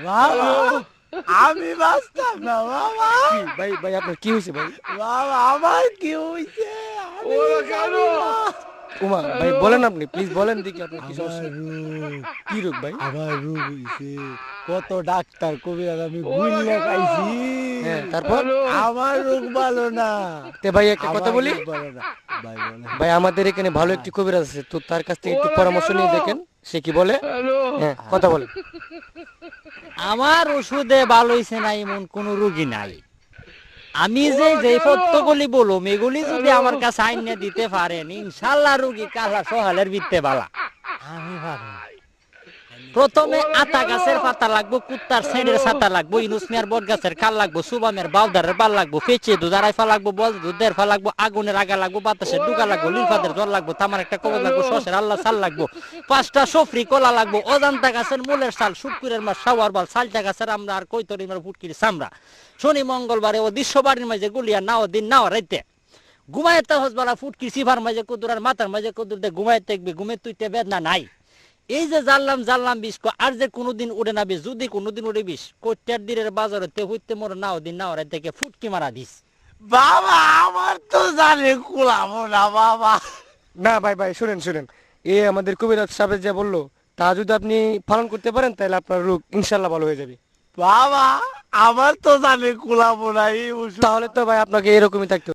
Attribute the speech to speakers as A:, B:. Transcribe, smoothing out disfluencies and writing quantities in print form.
A: বাবা আমি বাঁচতাম না বাবা।
B: ভাই ভাই আপনার কি হয়েছে ভাই?
A: বাবা আমার কি হয়েছে আমি জানি না।
B: উমা ভাই বলেন, আপনি প্লিজ বলেন দেখি আপনার কি
A: আমার
B: সমস্যা।
A: রোগ,
B: কি রোগ ভাই?
A: আমার রোগ হইছে। কত ডাক্তার কবিরাজ আমি ভুইল্লা খাইছি।
B: হ্যাঁ, তারপর?
A: আমার রোগ ভালো না।
B: তে ভাই একটা কথা
A: আমার
B: বলি,
A: রোগ ভালো না। ভাই বলেন।
B: ভাই আমাদের এখানে ভালো একটি কবিরাজ আছে, তো তার কাছ থেকে একটু পরামর্শ নিয়ে দেখেন সে কি বলে। হ্যাঁ, কথা বলেন।
C: আমার ওষুধে ভালো হইছে না এমন কোন রোগী নাই। আমি যে যে পত্তগুলি বলুম এগুলি যদি আমার কাছে আইনে দিতে পারেন ইনশাল্লাহ রোগী কালা সহালের বিত্তে বালা।
A: আমি পারবো।
C: প্রথমে আতা গাছের পাতা লাগবো, কুত্তার সেনের ছাতা লাগবো, ইনুস মিয়ার বট গাছের কাল লাগবো, সুবামের বাউদারের বাল লাগবো, ফেচে দুধারাই ফা লাগবো, বল দুধের ফা লাগবো, আগুনের আগা লাগবো, বাতাসের ডুগা লাগবো, লিলফাদের জল লাগবো, তামার একটা কবজ লাগবো, শসের আল্লাহ সাল লাগবো, 5টা সফরি কলা লাগবো, অজান্তা গাছের মূলের সাল, শুটকুরের মাছ সাওয়ার বাল, সালটা গাছের আমরা আর কৈতরিমার ফুটকির চামড়া। শনি মঙ্গলবারে ও দৃশ্যবাড়ির মাঝে গুলিয়া নাও দিন নাও রাইতে ঘুমাইতে হসবালা ফুটকির সিফার মাঝে কুদুর আর মাথার মাঝে কুদুর দে ঘুমাইতে দেখবি ঘুমে তুইতে বেদনা নাই। এই যে জানলাম বিষ আর যে কোনোদিন উড়ে নাবি, যদি কোনোদিন উড়ে বিষ কোটার দিনের বাজারে হইতে মোর নাও দিন নাও রাত থেকে ফুটকি মারা দিস।
A: বাবা আমার তো জানে কুলাবো না বাবা।
B: না ভাই ভাই শুনেন শুনেন, এ আমাদের কবিরাজ সাহেব যা বললো তা যদি আপনি পালন করতে পারেন তাহলে আপনার রোগ ইনশাল্লাহ ভালো হয়ে যাবে।
A: বাবা আমার তো জানে কুলাবো না এই ওষুধ।
B: তাহলে তো ভাই আপনাকে এরকমই থাকতে হবে।